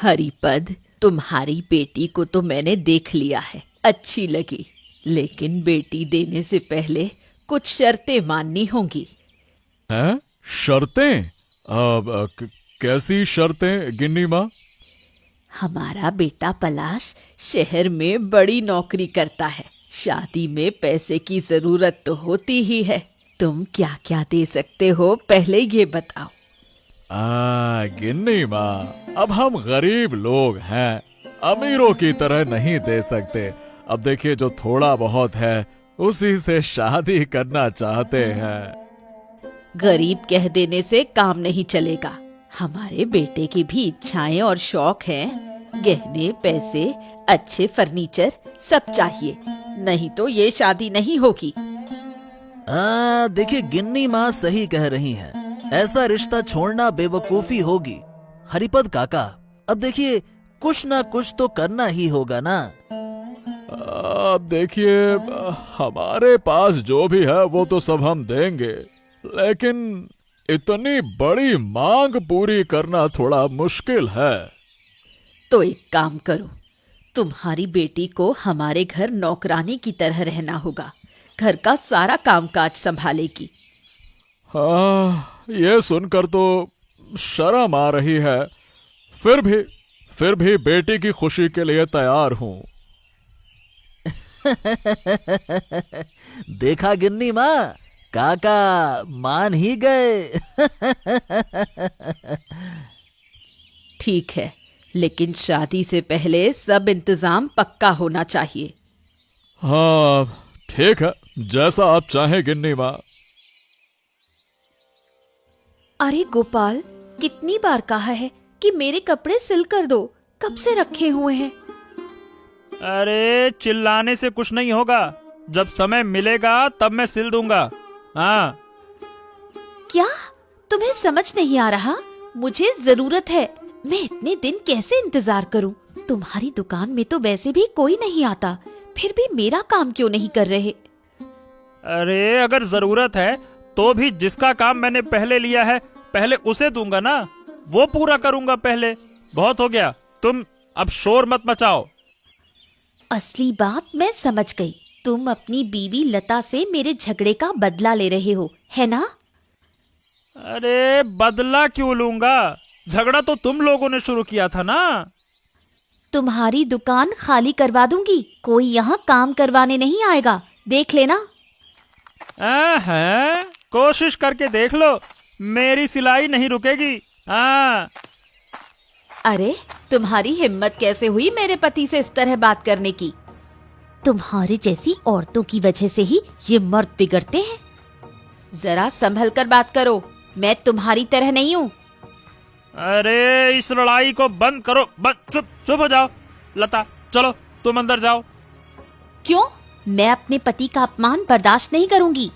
हरिपद, तुम्हारी बेटी को तो मैंने देख लिया है, अच्छी लगी, लेकिन बेटी देने से पहले कुछ शर्तें माननी होंगी। हैं? शर्तें? कैसी शर्तें गिन्नी माँ? हमारा बेटा पलाश शहर में बड़ी नौकरी करता है, शादी में पैसे की जरूरत तो होती ही है। तुम क्या क्या दे सकते हो पहले ये बताओ। गिन्नी माँ, अब हम गरीब लोग हैं, अमीरों की तरह नहीं दे सकते। अब देखिए, जो थोड़ा बहुत है उसी से शादी करना चाहते हैं। गरीब कह देने से काम नहीं चलेगा। हमारे बेटे की भी इच्छाएं और शौक हैं। गहने, पैसे, अच्छे फर्नीचर सब चाहिए, नहीं तो ये शादी नहीं होगी। देखिए, गिन्नी माँ सही कह रही हैं। ऐसा रिश्ता छोड़ना बेवकूफी होगी। हरिपद काका, अब देखिए, कुछ ना कुछ तो करना ही होगा ना। अब देखिए, हमारे पास जो भी है वो तो सब हम देंगे, लेकिन इतनी बड़ी मांग पूरी करना थोड़ा मुश्किल है। तो एक काम करो, तुम्हारी बेटी को हमारे घर नौकरानी की तरह रहना होगा, घर का सारा कामकाज संभालेगी। हाँ, ये सुनकर तो शर्म आ रही है, फिर भी बेटी की खुशी के लिए तैयार हूँ। देखा गिन्नी माँ, काका मान ही गए। ठीक है, लेकिन शादी से पहले सब इंतजाम पक्का होना चाहिए। हाँ ठीक है, जैसा आप चाहें गिन्नी माँ। अरे गोपाल, कितनी बार कहा है कि मेरे कपड़े सिल कर दो, कब से रखे हुए हैं। अरे चिल्लाने से कुछ नहीं होगा, जब समय मिलेगा तब मैं सिल दूंगा। हाँ। क्या तुम्हें समझ नहीं आ रहा? मुझे जरूरत है, मैं इतने दिन कैसे इंतजार करूं? तुम्हारी दुकान में तो वैसे भी कोई नहीं आता, फिर भी मेरा काम क्यों नहीं कर रहे? अरे अगर जरूरत है तो भी जिसका काम मैंने पहले लिया है पहले उसे दूंगा ना, वो पूरा करूंगा पहले। बहुत हो गया, तुम अब शोर मत मचाओ। असली बात मैं समझ गई, तुम अपनी बीवी लता से मेरे झगड़े का बदला ले रहे हो, है ना? अरे बदला क्यों लूंगा, झगड़ा तो तुम लोगों ने शुरू किया था ना। तुम्हारी दुकान खाली करवा दूंगी, कोई यहाँ काम करवाने नहीं आएगा, देख लेना। हैं? कोशिश करके देख लो, मेरी सिलाई नहीं रुकेगी। हाँ। अरे तुम्हारी हिम्मत कैसे हुई मेरे पति से इस तरह बात करने की? तुम्हारी जैसी औरतों की वजह से ही ये मर्द बिगड़ते हैं। जरा संभल कर बात करो, मैं तुम्हारी तरह नहीं हूँ। अरे इस लड़ाई को बंद करो, चुप हो जाओ। लता चलो तुम अंदर जाओ। क्यों? मैं अपने पति का अपमान बर्दाश्त नहीं करूंगी।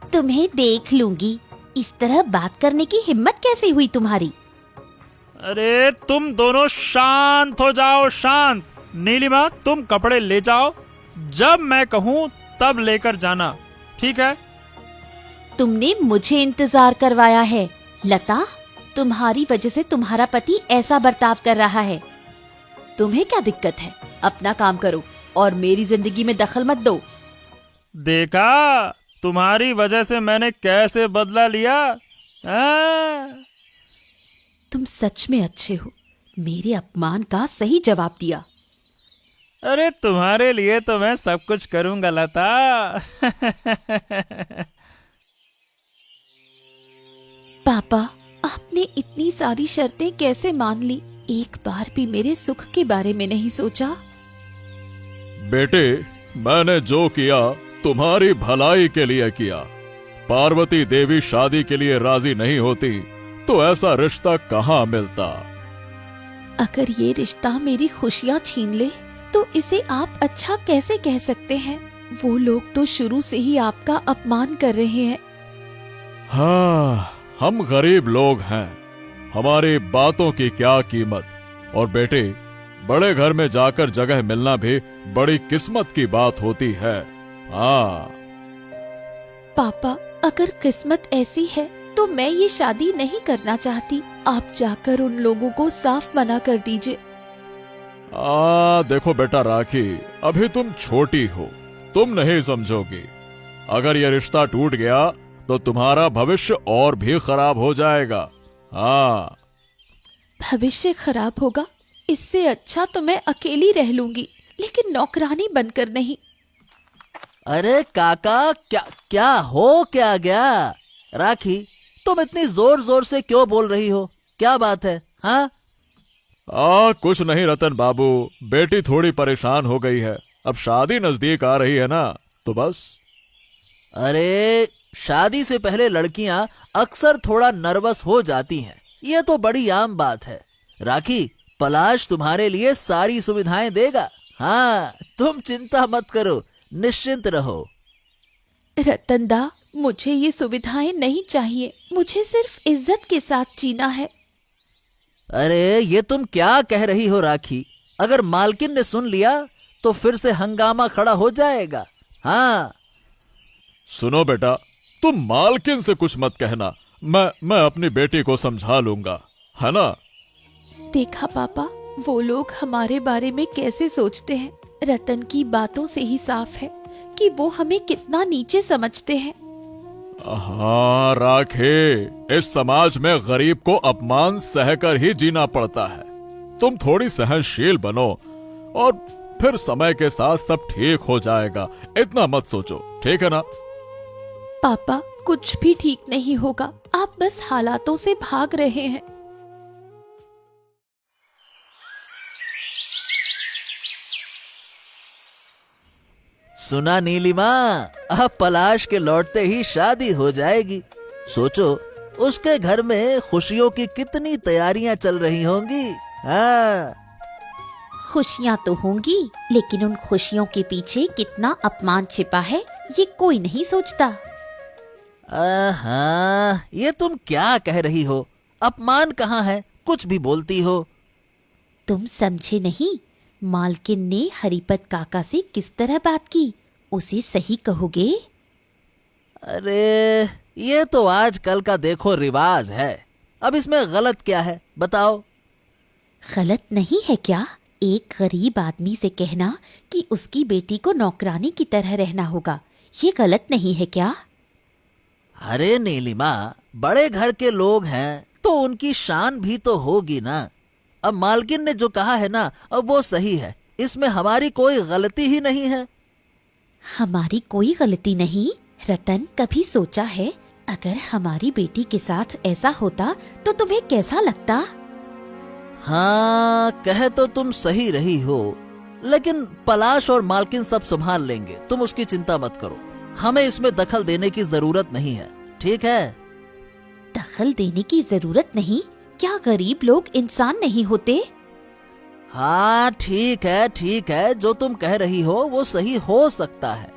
तुम्हें देख लूंगी, इस तरह बात करने की हिम्मत कैसे हुई तुम्हारी? अरे तुम दोनों शांत हो जाओ, शांत। नीलिमा, तुम कपड़े ले जाओ, जब मैं कहूँ तब लेकर जाना, ठीक है? तुमने मुझे इंतजार करवाया है। लता, तुम्हारी वजह से तुम्हारा पति ऐसा बर्ताव कर रहा है। तुम्हें क्या दिक्कत है? अपना काम करो और मेरी जिंदगी में दखल मत दो। देखा, तुम्हारी वजह से मैंने कैसे बदला लिया। तुम सच में अच्छे हो, मेरे अपमान का सही जवाब दिया। अरे तुम्हारे लिए तो मैं सब कुछ करूंगा लता। पापा, आपने इतनी सारी शर्तें कैसे मान ली? एक बार भी मेरे सुख के बारे में नहीं सोचा? बेटे, मैंने जो किया तुम्हारी भलाई के लिए किया। पार्वती देवी शादी के लिए राजी नहीं होती तो ऐसा रिश्ता कहाँ मिलता। अगर ये रिश्ता मेरी खुशियाँ छीन ले तो इसे आप अच्छा कैसे कह सकते हैं? वो लोग तो शुरू से ही आपका अपमान कर रहे हैं। हाँ, हम गरीब लोग हैं, हमारी बातों की क्या कीमत। और बेटे, बड़े घर में जाकर जगह मिलना भी बड़ी किस्मत की बात होती है। हाँ पापा, अगर किस्मत ऐसी है तो मैं ये शादी नहीं करना चाहती। आप जाकर उन लोगों को साफ मना कर दीजिए। देखो बेटा राखी, अभी तुम छोटी हो, तुम नहीं समझोगी। अगर ये रिश्ता टूट गया तो तुम्हारा भविष्य और भी खराब हो जाएगा। हाँ। भविष्य खराब होगा? इससे अच्छा तो मैं अकेली रह लूंगी, लेकिन नौकरानी बनकर नहीं। अरे काका, क्या हो क्या गया? राखी, तुम इतनी जोर जोर से क्यों बोल रही हो? क्या बात है? हाँ? कुछ नहीं रतन बाबू, बेटी थोड़ी परेशान हो गई है। अब शादी नजदीक आ रही है ना, तो बस। अरे शादी से पहले लड़कियां अक्सर थोड़ा नर्वस हो जाती हैं, ये तो बड़ी आम बात है। राखी, पलाश तुम्हारे लिए सारी सुविधाएं देगा। हाँ, तुम चिंता मत करो, निश्चिंत रहो। रतनदा, मुझे ये सुविधाएं नहीं चाहिए। मुझे सिर्फ इज्जत के साथ जीना है। अरे ये तुम क्या कह रही हो राखी? अगर मालकिन ने सुन लिया तो फिर से हंगामा खड़ा हो जाएगा। हाँ। सुनो बेटा, तुम मालकिन से कुछ मत कहना। मैं अपनी बेटी को समझा लूंगा, है ना? देखा पापा, वो लोग हमारे बारे में कैसे सोचते हैं। रतन की बातों से ही साफ है कि वो हमें कितना नीचे समझते हैं। हाँ राखे, इस समाज में गरीब को अपमान सहकर ही जीना पड़ता है। तुम थोड़ी सहनशील बनो और फिर समय के साथ सब ठीक हो जाएगा। इतना मत सोचो, ठीक है ना? पापा, कुछ भी ठीक नहीं होगा। आप बस हालातों से भाग रहे हैं। सुना नीलिमा, अब पलाश के लौटते ही शादी हो जाएगी। सोचो, उसके घर में खुशियों की कितनी तैयारियां चल रही होंगी। हाँ। खुशियाँ तो होंगी, लेकिन उन खुशियों के पीछे कितना अपमान छिपा है, ये कोई नहीं सोचता। हाँ, ये तुम क्या कह रही हो? अपमान कहाँ है? कुछ भी बोलती हो। तुम समझे नहीं? मालकिन ने हरिपत काका से किस तरह बात की, उसे सही कहोगे? अरे ये तो आजकल का देखो रिवाज है। अब इसमें गलत क्या है, बताओ? गलत नहीं है क्या एक गरीब आदमी से कहना कि उसकी बेटी को नौकरानी की तरह रहना होगा? ये गलत नहीं है क्या? अरे नीलिमा, बड़े घर के लोग हैं तो उनकी शान भी तो होगी ना। अब मालकिन ने जो कहा है ना, अब वो सही है। इसमें हमारी कोई गलती ही नहीं है। हमारी कोई गलती नहीं? रतन, कभी सोचा है अगर हमारी बेटी के साथ ऐसा होता तो तुम्हें कैसा लगता? हाँ, कहे तो तुम सही रही हो, लेकिन पलाश और मालकिन सब संभाल लेंगे, तुम उसकी चिंता मत करो। हमें इसमें दखल देने की जरूरत नहीं है, ठीक है? दखल देने की जरूरत नहीं? क्या गरीब लोग इंसान नहीं होते? हाँ ठीक है, जो तुम कह रही हो वो सही हो सकता है,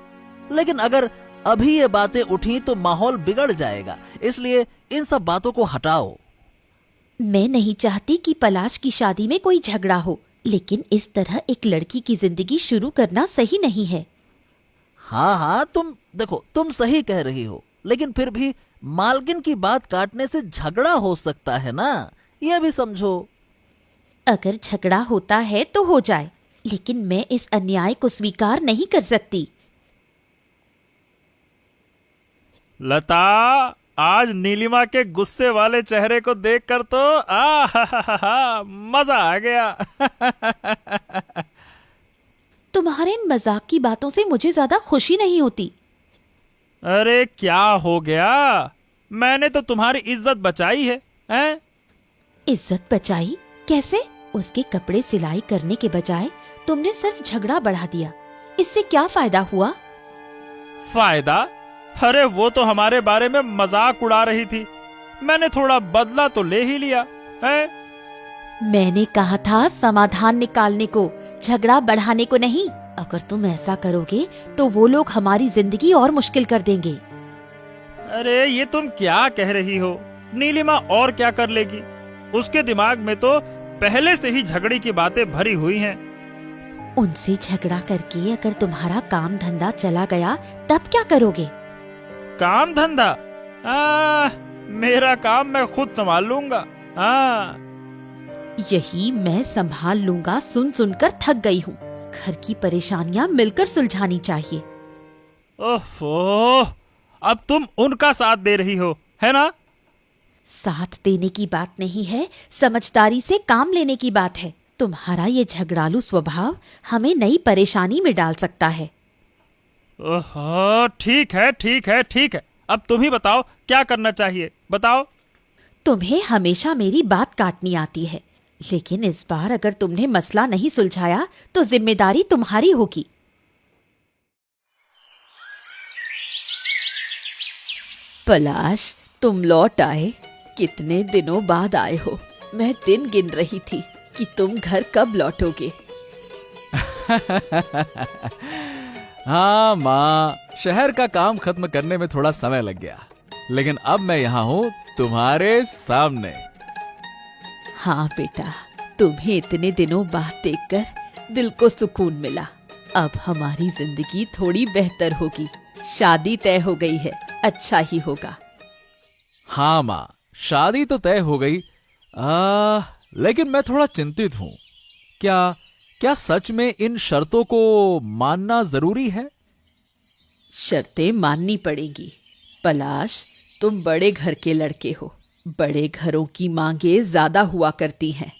लेकिन अगर अभी ये बातें उठी तो माहौल बिगड़ जाएगा। इसलिए इन सब बातों को हटाओ। मैं नहीं चाहती कि पलाश की शादी में कोई झगड़ा हो, लेकिन इस तरह एक लड़की की जिंदगी शुरू करना सही नहीं है। हाँ, तुम देखो, तुम सही कह रही हो, लेकिन फिर भी मालकिन की बात काटने से झगड़ा हो सकता है ना, यह भी समझो। अगर झगड़ा होता है तो हो जाए, लेकिन मैं इस अन्याय को स्वीकार नहीं कर सकती। लता, आज नीलिमा के गुस्से वाले चेहरे को देखकर तो मजा आ गया। तुम्हारे इन मजाक की बातों से मुझे ज्यादा खुशी नहीं होती। अरे क्या हो गया? मैंने तो तुम्हारी इज्जत बचाई है, हैं? इज्जत बचाई? कैसे? उसके कपड़े सिलाई करने के बजाय तुमने सिर्फ झगड़ा बढ़ा दिया। इससे क्या फायदा हुआ? फायदा? अरे वो तो हमारे बारे में मजाक उड़ा रही थी, मैंने थोड़ा बदला तो ले ही लिया है। मैंने कहा था समाधान निकालने को, झगड़ा बढ़ाने को नहीं। अगर तुम ऐसा करोगे तो वो लोग हमारी जिंदगी और मुश्किल कर देंगे। अरे ये तुम क्या कह रही हो? नीलिमा और क्या कर लेगी? उसके दिमाग में तो पहले से ही झगड़े की बातें भरी हुई हैं। उनसे झगड़ा करके अगर तुम्हारा काम धंधा चला गया तब क्या करोगे? काम धंधा? मेरा काम मैं खुद संभाल लूंगा। हाँ। यही मैं संभाल लूंगा सुन सुनकर थक गई हूँ। घर की परेशानियां मिलकर सुलझानी चाहिए। ओफो, अब तुम उनका साथ दे रही हो, है ना? साथ देने की बात नहीं है, समझदारी से काम लेने की बात है। तुम्हारा ये झगड़ालू स्वभाव हमें नई परेशानी में डाल सकता है। ओहो, ठीक है ठीक है ठीक है। अब तुम ही बताओ क्या करना चाहिए, बताओ। तुम्हें हमेशा मेरी बात काटनी आती है, लेकिन इस बार अगर तुमने मसला नहीं सुलझाया तो जिम्मेदारी तुम्हारी होगी। पलाश, तुम लौट आए। कितने दिनों बाद आए हो। मैं दिन गिन रही थी कि तुम घर कब लौटोगे। हाँ माँ, शहर का काम खत्म करने में थोड़ा समय लग गया, लेकिन अब मैं यहाँ हूँ तुम्हारे सामने। हाँ बेटा, तुम्हें इतने दिनों बाद देखकर दिल को सुकून मिला। अब हमारी जिंदगी थोड़ी बेहतर होगी। शादी तय हो गई है, अच्छा ही होगा। हाँ माँ, शादी तो तय हो गई, लेकिन मैं थोड़ा चिंतित हूँ। क्या सच में इन शर्तों को मानना जरूरी है? शर्तें माननी पड़ेंगी। पलाश, तुम बड़े घर के लड़के हो। बड़े घरों की मांगे ज्यादा हुआ करती हैं।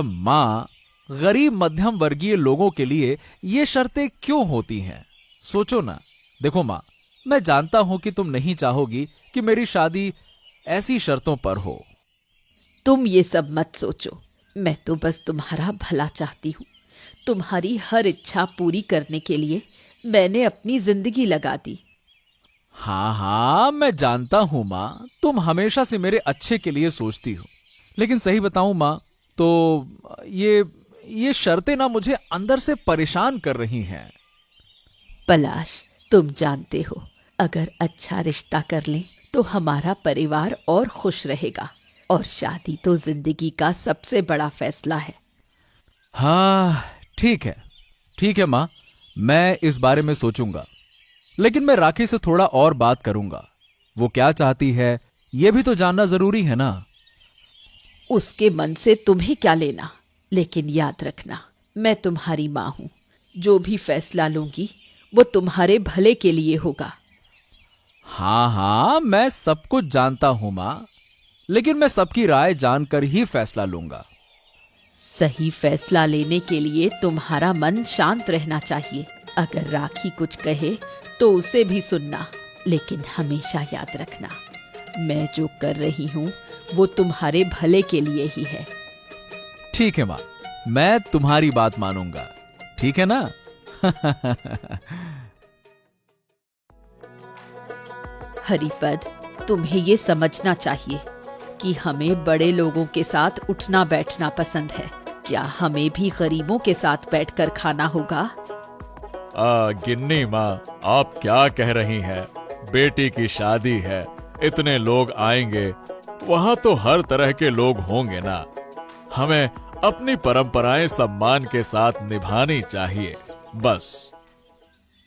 माँ, गरीब मध्यम वर्गीय लोगों के लिए ये शर्तें क्यों होती हैं? सोचो ना। देखो माँ, मैं जानता हूं कि तुम नहीं चाहोगी कि मेरी शादी ऐसी शर्तों पर हो। तुम ये सब मत सोचो। मैं तो बस तुम्हारा भला चाहती हूँ। तुम्हारी हर इच्छा पूरी करने के लिए मैंने अपनी जिंदगी लगा दी। हाँ, मैं जानता हूं माँ, तुम हमेशा से मेरे अच्छे के लिए सोचती हो। लेकिन सही बताऊं माँ, तो ये शर्तें ना मुझे अंदर से परेशान कर रही हैं। पलाश, तुम जानते हो, अगर अच्छा रिश्ता कर लें तो हमारा परिवार और खुश रहेगा, और शादी तो जिंदगी का सबसे बड़ा फैसला है। हाँ, ठीक है माँ, मैं इस बारे में सोचूंगा। लेकिन मैं राखी से थोड़ा और बात करूंगा। वो क्या चाहती है ये भी तो जानना जरूरी है ना। उसके मन से तुम्हें क्या लेना, लेकिन याद रखना, मैं तुम्हारी माँ हूं। जो भी फैसला लूंगी वो तुम्हारे भले के लिए होगा। हाँ, मैं सब कुछ जानता हूं माँ, लेकिन मैं सबकी राय जानकर ही फैसला लूंगा। सही फैसला लेने के लिए तुम्हारा मन शांत रहना चाहिए। अगर राखी कुछ कहे तो उसे भी सुनना, लेकिन हमेशा याद रखना, मैं जो कर रही हूँ वो तुम्हारे भले के लिए ही है। ठीक है माँ, मैं तुम्हारी बात मानूंगा, ठीक है ना? हरिपद, तुम्हें ये समझना चाहिए कि हमें बड़े लोगों के साथ उठना बैठना पसंद है। क्या हमें भी गरीबों के साथ बैठकर खाना होगा? गिन्नी माँ, आप क्या कह रही हैं? बेटी की शादी है, इतने लोग आएंगे, वहाँ तो हर तरह के लोग होंगे ना। हमें अपनी परंपराएं सम्मान के साथ निभानी चाहिए, बस।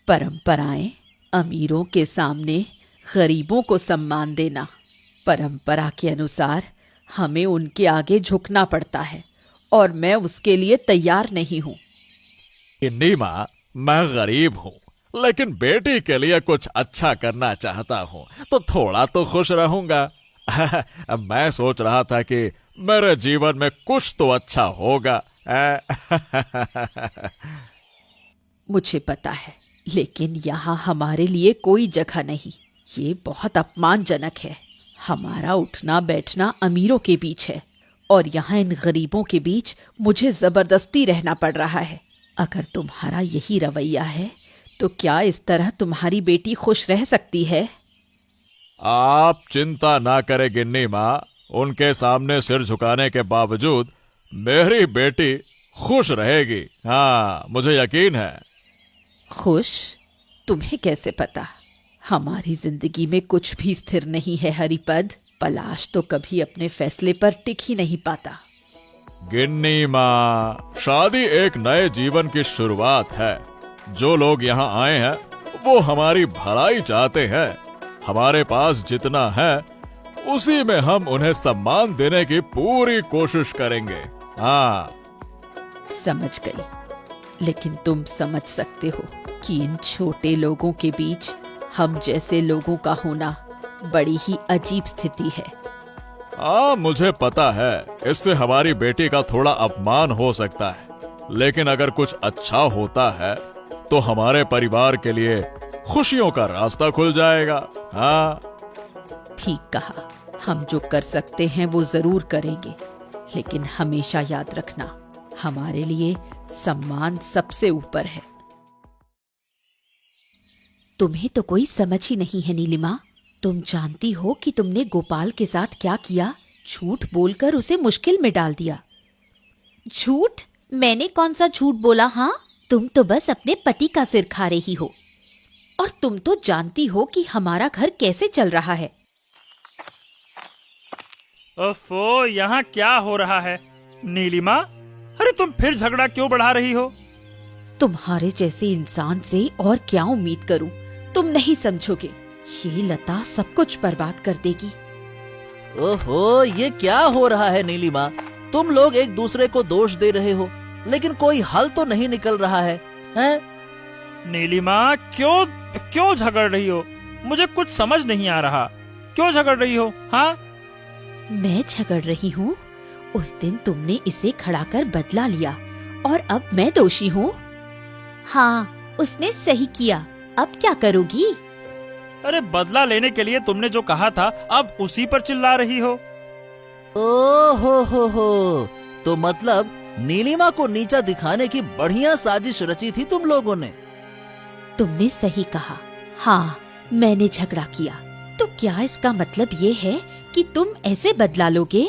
परंपराएं? अमीरों के सामने गरीबों को सम्मान देना। परंपरा के अनुसार हमें उनके आगे झुकना पड़ता है, और मैं उसके लिए तैयार नहीं हूँ। गिन्नी माँ, मैं गरीब हूँ, लेकिन बेटी के लिए कुछ अच्छा करना चाहता हूँ, तो थोड़ा तो खुश रहूंगा। मैं सोच रहा था कि मेरे जीवन में कुछ तो अच्छा होगा। मुझे पता है, लेकिन यहाँ हमारे लिए कोई जगह नहीं। ये बहुत अपमानजनक है। हमारा उठना बैठना अमीरों के बीच है, और यहाँ इन गरीबों के बीच मुझे जबरदस्ती रहना पड़ रहा है। अगर तुम्हारा यही रवैया है तो क्या इस तरह तुम्हारी बेटी खुश रह सकती है? आप चिंता ना करें गिन्नी माँ, उनके सामने सिर झुकाने के बावजूद मेरी बेटी खुश रहेगी। हाँ, मुझे यकीन है। खुश? तुम्हें कैसे पता? हमारी जिंदगी में कुछ भी स्थिर नहीं है हरिपद। पलाश तो कभी अपने फैसले पर टिक ही नहीं पाता। गिन्नी माँ, शादी एक नए जीवन की शुरुआत है। जो लोग यहाँ आए हैं वो हमारी भलाई चाहते हैं। हमारे पास जितना है उसी में हम उन्हें सम्मान देने की पूरी कोशिश करेंगे। हाँ। समझ गई, लेकिन तुम समझ सकते हो कि इन छोटे लोगों के बीच हम जैसे लोगों का होना बड़ी ही अजीब स्थिति है। हाँ, मुझे पता है इससे हमारी बेटी का थोड़ा अपमान हो सकता है, लेकिन अगर कुछ अच्छा होता है तो हमारे परिवार के लिए खुशियों का रास्ता खुल जाएगा। हाँ। ठीक कहा, हम जो कर सकते हैं वो जरूर करेंगे, लेकिन हमेशा याद रखना हमारे लिए सम्मान सबसे ऊपर है। तुम्हें तो कोई समझ ही नहीं है नीलिमा। तुम जानती हो कि तुमने गोपाल के साथ क्या किया? झूठ बोलकर उसे मुश्किल में डाल दिया। झूठ? मैंने कौन सा झूठ बोला? हाँ, तुम तो बस अपने पति का सिर खा रही हो, और तुम तो जानती हो कि हमारा घर कैसे चल रहा है। ओफो, यहाँ क्या हो रहा है? नीलिमा, अरे तुम फिर झगड़ा क्यों बढ़ा रही हो? तुम्हारे जैसे इंसान से और क्या उम्मीद करूं? तुम नहीं समझोगे, ये लता सब कुछ बर्बाद कर देगी। ओहो, ये क्या हो रहा है नीलिमा? तुम लोग एक दूसरे को दोष दे रहे हो, लेकिन कोई हल तो नहीं निकल रहा है, हैं? नीलिमा, क्यों झगड़ रही हो? मुझे कुछ समझ नहीं आ रहा। क्यों झगड़ रही हो? हाँ? मैं झगड़ रही हूँ? उस दिन तुमने इसे खड़ा कर बदला लिया और अब मैं दोषी हूँ? हाँ, उसने सही किया। अब क्या करोगी? अरे बदला लेने के लिए तुमने जो कहा था, अब उसी पर चिल्ला रही हो। ओ हो, तो मतलब नीलिमा को नीचा दिखाने की बढ़िया साजिश रची थी तुम लोगों ने। तुमने सही कहा। हाँ, मैंने झगड़ा किया। तो क्या इसका मतलब ये है कि तुम ऐसे बदला लोगे?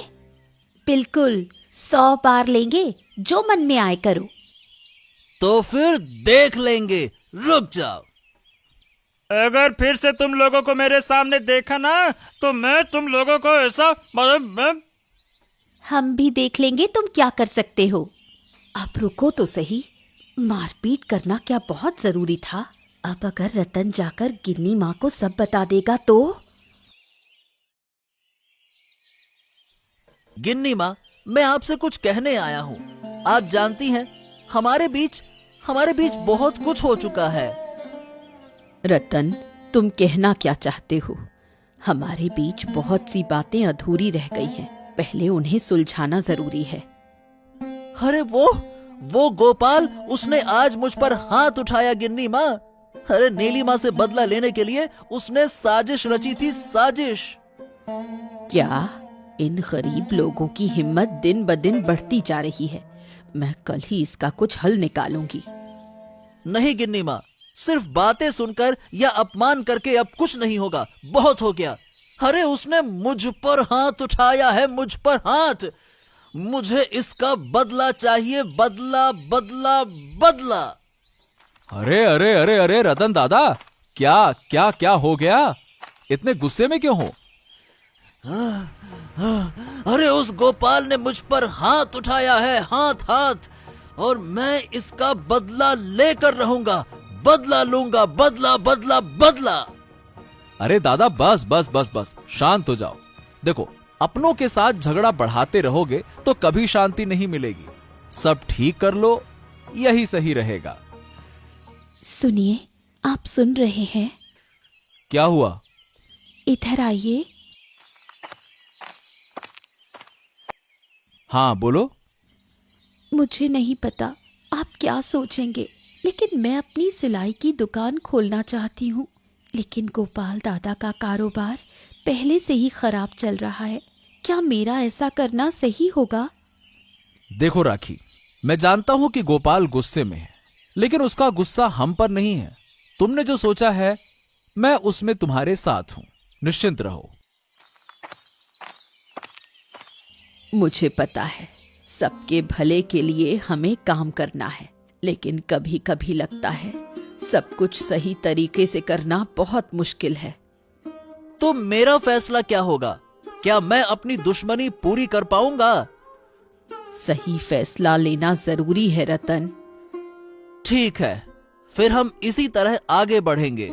बिल्कुल, 100 बार लेंगे, जो मन में आए करो। तो फिर देख लेंगे, रुक जाओ। अगर फिर से तुम लोगों को मेरे सामने देखा ना, तो मैं तुम लोगों को ऐसा हम भी देख लेंगे तुम क्या कर सकते हो। अब रुको तो सही, मारपीट करना क्या बहुत जरूरी था? अब अगर रतन जाकर गिन्नी माँ को सब बता देगा तो? गिन्नी माँ, मैं आपसे कुछ कहने आया हूँ। आप जानती हैं, हमारे बीच बहुत कुछ हो चुका है। रतन, तुम कहना क्या चाहते हो? हमारे बीच बहुत सी बातें अधूरी रह गई हैं, पहले उन्हें सुलझाना जरूरी है। अरे वो गोपाल, उसने आज मुझ पर हाथ उठाया गिन्नी माँ। अरे नीलिमा से बदला लेने के लिए उसने साजिश रची थी, साजिश। क्या? इन गरीब लोगों की हिम्मत दिन ब दिन बढ़ती जा रही है। मैं कल ही इसका कुछ हल निकालूंगी। नहीं गिन्नी माँ, सिर्फ बातें सुनकर या अपमान करके अब कुछ नहीं होगा, बहुत हो गया। अरे उसने मुझ पर हाथ उठाया है, मुझ पर हाथ। मुझे इसका बदला चाहिए, बदला बदला बदला। अरे अरे अरे अरे रतन दादा, क्या क्या क्या हो गया? इतने गुस्से में क्यों हो? अरे उस गोपाल ने मुझ पर हाथ उठाया है, हाथ, और मैं इसका बदला लेकर रहूंगा। बदला लूंगा, बदला बदला बदला। अरे दादा, बस बस बस बस, शांत हो जाओ। देखो, अपनों के साथ झगड़ा बढ़ाते रहोगे तो कभी शांति नहीं मिलेगी। सब ठीक कर लो, यही सही रहेगा। सुनिए, आप सुन रहे हैं? क्या हुआ? इधर आइए। हाँ बोलो। मुझे नहीं पता आप क्या सोचेंगे, लेकिन मैं अपनी सिलाई की दुकान खोलना चाहती हूँ। लेकिन गोपाल दादा का कारोबार पहले से ही खराब चल रहा है। क्या मेरा ऐसा करना सही होगा? देखो राखी, मैं जानता हूं कि गोपाल गुस्से में है, लेकिन उसका गुस्सा हम पर नहीं है। तुमने जो सोचा है, मैं उसमें तुम्हारे साथ हूं, निश्चिंत रहो। मुझे पता है, सबके भले के लिए हमें काम करना है, लेकिन कभी कभी लगता है सब कुछ सही तरीके से करना बहुत मुश्किल है। तो मेरा फैसला क्या होगा? क्या मैं अपनी दुश्मनी पूरी कर पाऊंगा? सही फैसला लेना जरूरी है रतन। ठीक है, फिर हम इसी तरह आगे बढ़ेंगे।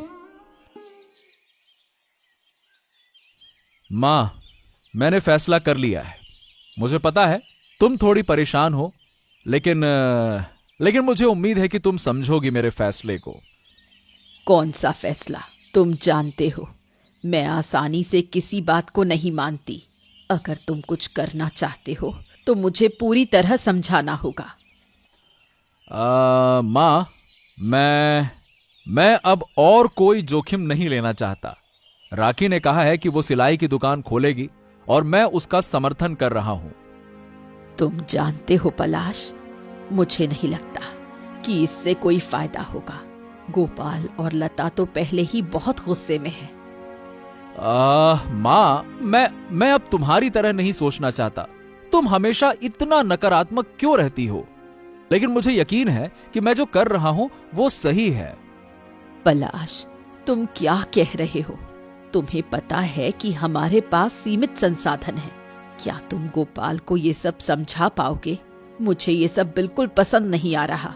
मां, मैंने फैसला कर लिया है। मुझे पता है तुम थोड़ी परेशान हो, लेकिन मुझे उम्मीद है कि तुम समझोगी मेरे फैसले को। कौन सा फैसला? तुम जानते हो मैं आसानी से किसी बात को नहीं मानती। अगर तुम कुछ करना चाहते हो तो मुझे पूरी तरह समझाना होगा। माँ, मैं अब और कोई जोखिम नहीं लेना चाहता। राखी ने कहा है कि वो सिलाई की दुकान खोलेगी और मैं उसका समर्थन कर रहा हूं। तुम जानते हो पलाश, मुझे नहीं लगता कि इससे कोई फायदा होगा। गोपाल और लता तो पहले ही बहुत गुस्से में है। माँ, मैं अब तुम्हारी तरह नहीं सोचना चाहता। तुम हमेशा इतना नकारात्मक क्यों रहती हो? लेकिन मुझे यकीन है कि मैं जो कर रहा हूं वो सही है। पलाश, तुम क्या कह रहे हो? तुम्हें पता है कि हमारे पास सीमित संसाधन हैं। क्या तुम गोपाल को ये सब समझा पाओगे? मुझे ये सब बिल्कुल पसंद नहीं आ रहा।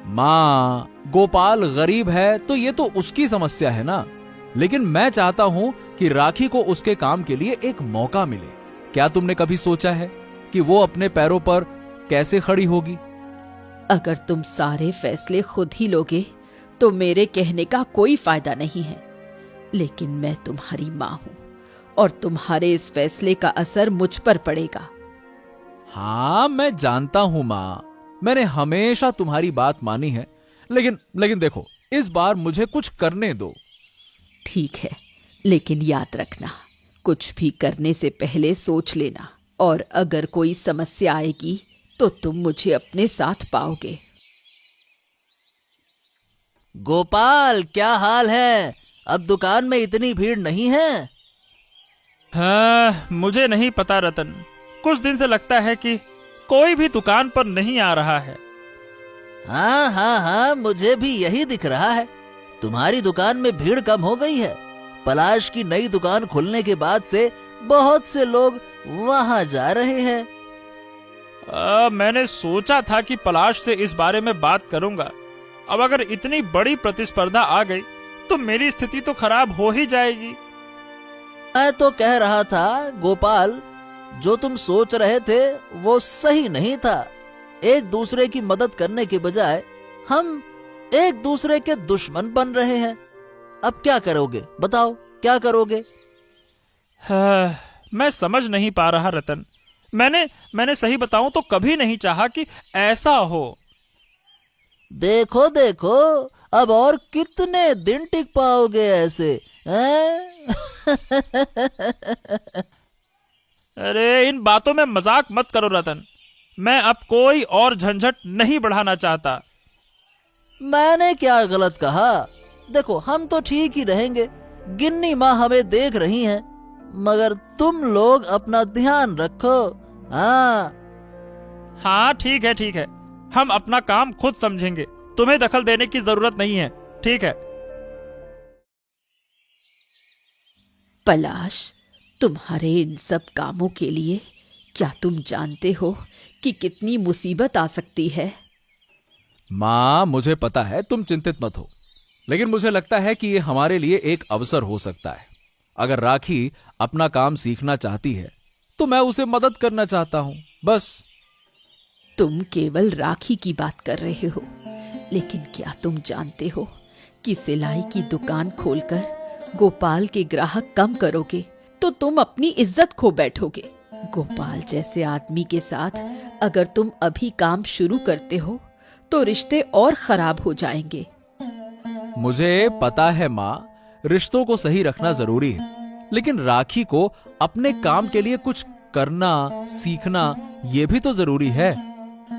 माँ, गोपाल गरीब है तो ये तो उसकी समस्या है ना, लेकिन मैं चाहता हूं कि राखी को उसके काम के लिए एक मौका मिले। क्या तुमने कभी सोचा है कि वो अपने पैरों पर कैसे खड़ी होगी? अगर तुम सारे फैसले खुद ही लोगे तो मेरे कहने का कोई फायदा नहीं है। लेकिन मैं तुम्हारी माँ हूं और तुम्हारे इस फैसले का असर मुझ पर पड़ेगा। हाँ, मैं जानता हूं माँ, मैंने हमेशा तुम्हारी बात मानी है, लेकिन देखो, इस बार मुझे कुछ करने दो। ठीक है, लेकिन याद रखना, कुछ भी करने से पहले सोच लेना, और अगर कोई समस्या आएगी तो तुम मुझे अपने साथ पाओगे। गोपाल, क्या हाल है? अब दुकान में इतनी भीड़ नहीं है? हाँ, मुझे नहीं पता रतन। कुछ दिन से लगता है कि कोई भी दुकान पर नहीं आ रहा है। हाँ हाँ हाँ, मुझे भी यही दिख रहा है। तुम्हारी दुकान में भीड़ कम हो गई है। पलाश की नई दुकान खुलने के बाद से बहुत से लोग वहां जा रहे हैं। मैंने सोचा था कि पलाश से इस बारे में बात करूंगा। अब अगर इतनी बड़ी प्रतिस्पर्धा आ गई तो मेरी स्थिति तो खराब हो ही जाएगी। मैं तो कह रहा था गोपाल, जो तुम सोच रहे थे वो सही नहीं था। एक दूसरे की मदद करने के बजाय हम एक दूसरे के दुश्मन बन रहे हैं। अब क्या करोगे? बताओ, क्या करोगे? हाँ, मैं समझ नहीं पा रहा रतन। मैंने सही बताऊं तो कभी नहीं चाहा कि ऐसा हो। देखो देखो, अब और कितने दिन टिक पाओगे ऐसे, हैं? अरे, इन बातों में मजाक मत करो रतन। मैं अब कोई और झंझट नहीं बढ़ाना चाहता। मैंने क्या गलत कहा? देखो, हम तो ठीक ही रहेंगे। गिन्नी माँ हमें देख रही हैं, मगर तुम लोग अपना ध्यान रखो। हाँ, ठीक है। हम अपना काम खुद समझेंगे। तुम्हें दखल देने की जरूरत नहीं है। ठीक है। पलाश, तुम्हारे इन सब कामों के लिए क्या तुम जानते हो कि कितनी मुसीबत आ सकती है? माँ, मुझे पता है, तुम चिंतित मत हो, लेकिन मुझे लगता है कि ये हमारे लिए एक अवसर हो सकता है। अगर राखी अपना काम सीखना चाहती है तो मैं उसे मदद करना चाहता हूं, बस। तुम केवल राखी की बात कर रहे हो, लेकिन क्या तुम जानते हो कि सिलाई की दुकान खोलकर गोपाल के ग्राहक कम करोगे तो तुम अपनी इज्जत खो बैठोगे। गोपाल जैसे आदमी के साथ अगर तुम अभी काम शुरू करते हो तो रिश्ते और खराब हो जाएंगे। मुझे पता है माँ, रिश्तों को सही रखना जरूरी है, लेकिन राखी को अपने काम के लिए कुछ करना, सीखना, ये भी तो जरूरी है।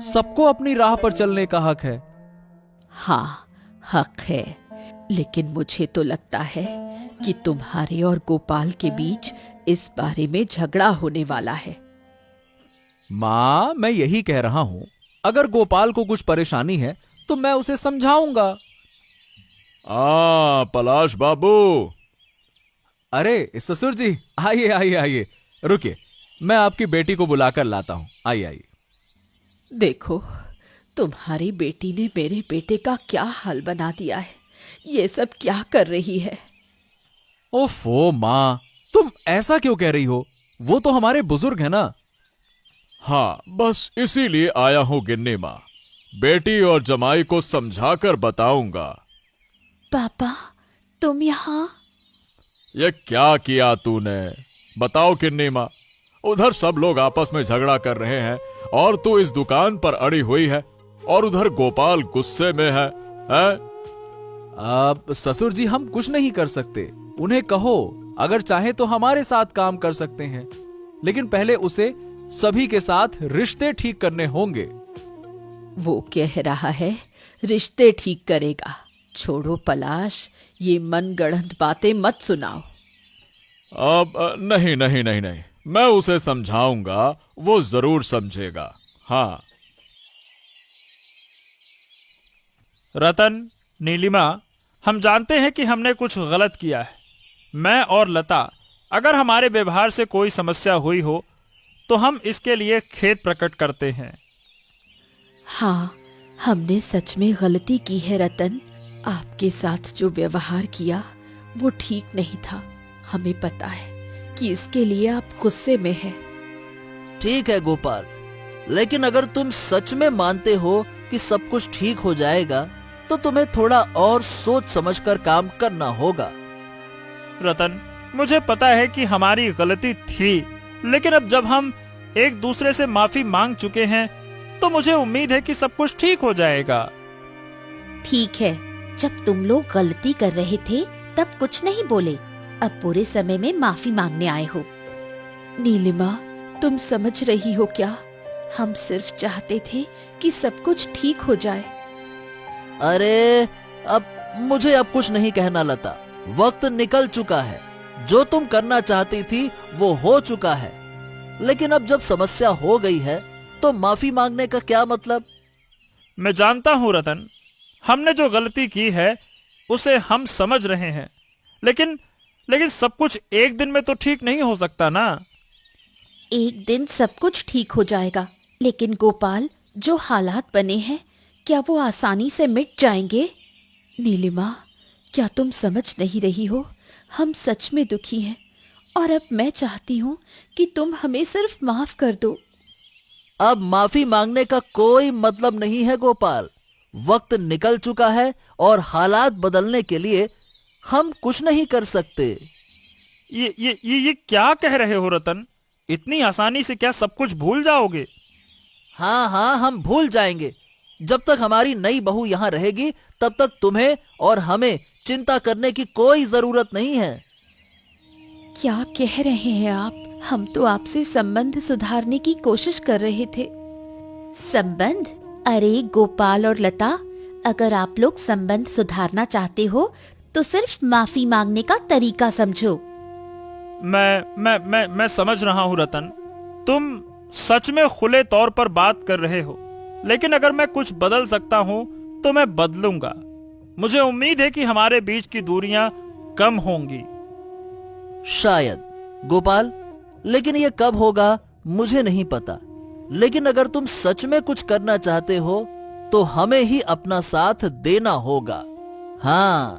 सबको अपनी राह पर चलने का हक है। हाँ, हक है, लेकिन मुझे तो लगता है कि तुम्हारे और गोपाल के बीच इस बारे में झगड़ा होने वाला है। माँ, मैं यही कह रहा हूं, अगर गोपाल को कुछ परेशानी है तो मैं उसे समझाऊंगा। पलाश बाबू। अरे ससुर जी, आइए, रुकिए, मैं आपकी बेटी को बुलाकर लाता हूं। आइए। देखो, तुम्हारी बेटी ने मेरे बेटे का क्या हाल बना दिया है। ये सब क्या कर रही है? ओफो माँ, तुम ऐसा क्यों कह रही हो? वो तो हमारे बुजुर्ग हैं ना। हाँ, बस इसीलिए आया हूं गिन्नी माँ। बेटी और जमाई को समझाकर बताऊंगा। पापा, तुम यहाँ? ये क्या किया तूने? बताओ गिन्नी माँ। उधर सब लोग आपस में झगड़ा कर रहे हैं और तू इस दुकान पर अड़ी हुई है, और उधर गोपाल गुस्से में है, हैं? अब ससुर जी, हम कुछ नहीं कर सकते। उन्हें कहो, अगर चाहे तो हमारे साथ काम कर सकते हैं, लेकिन पहले उसे सभी के साथ रिश्ते ठीक करने होंगे। वो कह रहा है रिश्ते ठीक करेगा। छोड़ो पलाश, ये मनगढ़ंत बातें मत सुनाओ। अब नहीं नहीं नहीं नहीं, मैं उसे समझाऊंगा, वो जरूर समझेगा। हाँ। रतन, नीलिमा, हम जानते हैं कि हमने कुछ गलत किया है। मैं और लता, अगर हमारे व्यवहार से कोई समस्या हुई हो तो हम इसके लिए खेद प्रकट करते हैं। हाँ, हमने सच में गलती की है रतन। आपके साथ जो व्यवहार किया वो ठीक नहीं था। हमें पता है कि इसके लिए आप गुस्से में हैं। ठीक है गोपाल, लेकिन अगर तुम सच में मानते हो कि सब कुछ ठीक हो जाएगा तो तुम्हें थोड़ा और सोच समझकर काम करना होगा। रतन, मुझे पता है कि हमारी गलती थी, लेकिन अब जब हम एक दूसरे से माफी मांग चुके हैं तो मुझे उम्मीद है कि सब कुछ ठीक हो जाएगा। ठीक है, जब तुम लोग गलती कर रहे थे तब कुछ नहीं बोले, अब पूरे समय में माफी मांगने आए हो। नीलिमा, तुम समझ रही हो क्या? हम सिर्फ चाहते थे कि सब कुछ ठीक हो जाए। अरे अब मुझे अब कुछ नहीं कहना लता, वक्त निकल चुका है। जो तुम करना चाहती थी वो हो चुका है, लेकिन अब जब समस्या हो गई है तो माफी मांगने का क्या मतलब? मैं जानता हूँ रतन, हमने जो गलती की है उसे हम समझ रहे हैं, लेकिन सब कुछ एक दिन में तो ठीक नहीं हो सकता ना। एक दिन सब कुछ ठीक हो जाएगा, लेकिन गोपाल, जो हालात बने हैं क्या वो आसानी से मिट जाएंगे? नीलिमा, क्या तुम समझ नहीं रही हो? हम सच में दुखी हैं और अब मैं चाहती हूँ कि तुम हमें सिर्फ माफ कर दो। अब माफी मांगने का कोई मतलब नहीं है गोपाल। वक्त निकल चुका है और हालात बदलने के लिए हम कुछ नहीं कर सकते। ये क्या कह रहे हो रतन? इतनी आसानी से क्या सब कुछ भूल जाओगे? हाँ हाँ, हम भूल जाएंगे। जब तक हमारी नई बहू यहाँ रहेगी तब तक तुम्हें और हमें चिंता करने की कोई जरूरत नहीं है। क्या कह रहे हैं आप? हम तो आपसे संबंध सुधारने की कोशिश कर रहे थे। संबंध? अरे गोपाल और लता, अगर आप लोग संबंध सुधारना चाहते हो तो सिर्फ माफी मांगने का तरीका समझो। मैं समझ रहा हूँ रतन, तुम सच में खुले तौर पर बात कर रहे हो, लेकिन अगर मैं कुछ बदल सकता हूँ तो मैं बदलूंगा। मुझे उम्मीद है कि हमारे बीच की दूरियां कम होंगी। शायद गोपाल, लेकिन ये कब होगा मुझे नहीं पता। लेकिन अगर तुम सच में कुछ करना चाहते हो तो हमें ही अपना साथ देना होगा। हाँ,